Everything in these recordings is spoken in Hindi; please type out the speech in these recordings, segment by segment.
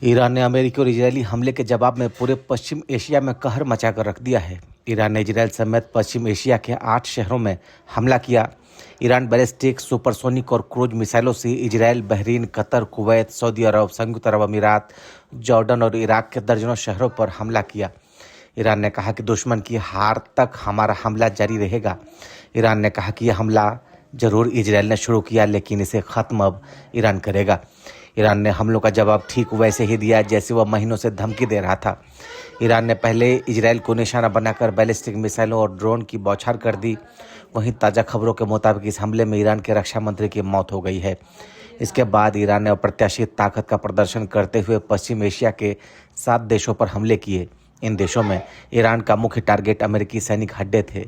ईरान ने अमेरिकी और इजरायली हमले के जवाब में पूरे पश्चिम एशिया में कहर मचाकर रख दिया है। ईरान ने इजरायल समेत पश्चिम एशिया के 8 शहरों में हमला किया। ईरान बैलिस्टिक, सुपरसोनिक और क्रूज मिसाइलों से Israel, Bahrain, Qatar, Kuwait, Saudi Arab, संयुक्त अरब अमीरात, जॉर्डन और इराक के दर्जनों शहरों पर हमला किया। ईरान ने कहा कि दुश्मन की हार तक हमारा हमला जारी रहेगा। ईरान ने कहा कि यह हमला जरूर इजरायल ने शुरू किया, लेकिन इसे खत्म अब ईरान करेगा। ईरान ने हमलों का जवाब ठीक वैसे ही दिया जैसे वह महीनों से धमकी दे रहा था। ईरान ने पहले इजरायल को निशाना बनाकर बैलिस्टिक मिसाइलों और ड्रोन की बौछार कर दी। वहीं ताज़ा खबरों के मुताबिक इस हमले में ईरान के रक्षा मंत्री की मौत हो गई है। इसके बाद ईरान ने अप्रत्याशित ताकत का प्रदर्शन करते हुए पश्चिम एशिया के 7 देशों पर हमले किए। इन देशों में ईरान का मुख्य टारगेट अमेरिकी सैनिक अड्डे थे।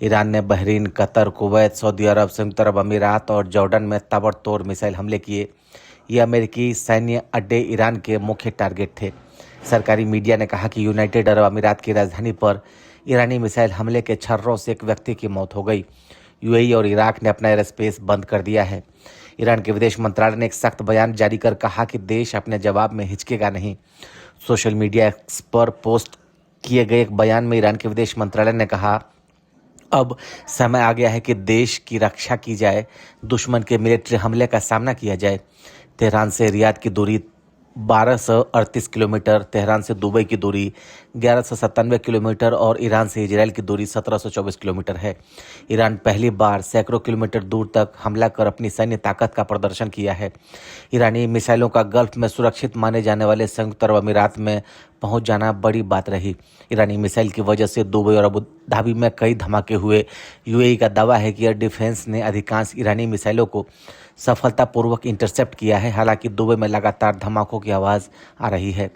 ईरान ने Bahrain, Qatar, Kuwait, Saudi Arab, संयुक्त अरब अमीरात और जॉर्डन में ताबड़तोड़ मिसाइल हमले किए। ये अमेरिकी सैन्य अड्डे ईरान के मुख्य टारगेट थे। सरकारी मीडिया ने कहा कि यूनाइटेड अरब अमीरात की राजधानी पर ईरानी मिसाइल हमले के छर्रों से एक व्यक्ति की मौत हो गई। यूएई और इराक ने अपना एयर स्पेस बंद कर दिया है। ईरान के विदेश मंत्रालय ने एक सख्त बयान जारी कर कहा कि देश अपने जवाब में हिचकेगा नहीं। सोशल मीडिया एक्स पर पोस्ट किए गए एक बयान में ईरान के विदेश मंत्रालय ने कहा, अब समय आ गया है कि देश की रक्षा की जाए, दुश्मन के मिलिट्री हमले का सामना किया जाए। तेहरान से रियाद की दूरी 1238 किलोमीटर, तेहरान से दुबई की दूरी 1197 किलोमीटर और ईरान से इजरायल की दूरी 1724 किलोमीटर है। ईरान पहली बार सैकड़ों किलोमीटर दूर तक हमला कर अपनी सैन्य ताकत का प्रदर्शन किया है। ईरानी मिसाइलों का गल्फ में सुरक्षित माने जाने वाले संयुक्त अरब अमीरात में पहुंच जाना बड़ी बात रही। ईरानी मिसाइल की वजह से दुबई और अबू धाबी में कई धमाके हुए। यूएई का दावा है कि एयर डिफेंस ने अधिकांश ईरानी मिसाइलों को सफलतापूर्वक इंटरसेप्ट किया है। हालांकि दुबई में लगातार धमाकों की आवाज़ आ रही है।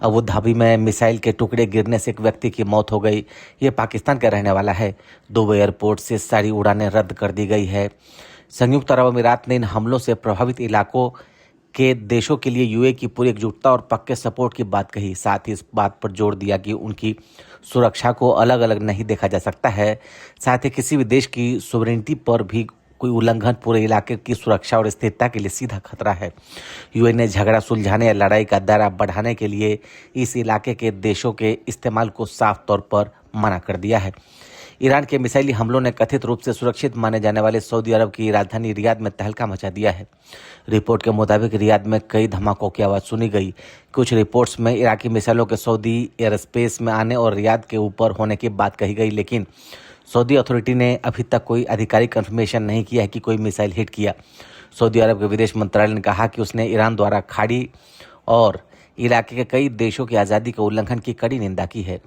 अबू धाबी में मिसाइल के टुकड़े गिरने से एक व्यक्ति की मौत हो गई। ये पाकिस्तान का रहने वाला है। दुबई एयरपोर्ट से सारी उड़ानें रद्द कर दी गई है। संयुक्त अरब अमीरात ने इन हमलों से प्रभावित इलाकों के देशों के लिए यूएई की पूरी एकजुटता और पक्के सपोर्ट की बात कही। साथ ही इस बात पर जोर दिया कि उनकी सुरक्षा को अलग अलग नहीं देखा जा सकता है। साथ ही किसी भी देश की सोवरेनिटी पर भी कोई उल्लंघन पूरे इलाके की सुरक्षा और स्थिरता के लिए सीधा खतरा है। यूएई ने झगड़ा सुलझाने या लड़ाई का दायरा बढ़ाने के लिए इस इलाके के देशों के इस्तेमाल को साफ तौर पर मना कर दिया है। ईरान के मिसाइली हमलों ने कथित रूप से सुरक्षित माने जाने वाले सऊदी अरब की राजधानी रियाद में तहलका मचा दिया है। रिपोर्ट के मुताबिक रियाद में कई धमाकों की आवाज़ सुनी गई। कुछ रिपोर्ट्स में इराकी मिसाइलों के सऊदी एयर स्पेस में आने और रियाद के ऊपर होने की बात कही गई, लेकिन सऊदी अथॉरिटी ने अभी तक कोई आधिकारिक कंफर्मेशन नहीं किया है कि कोई मिसाइल हिट किया। सऊदी अरब के विदेश मंत्रालय ने कहा कि उसने ईरान द्वारा खाड़ी और इलाके के कई देशों की आज़ादी के उल्लंघन की कड़ी निंदा की है।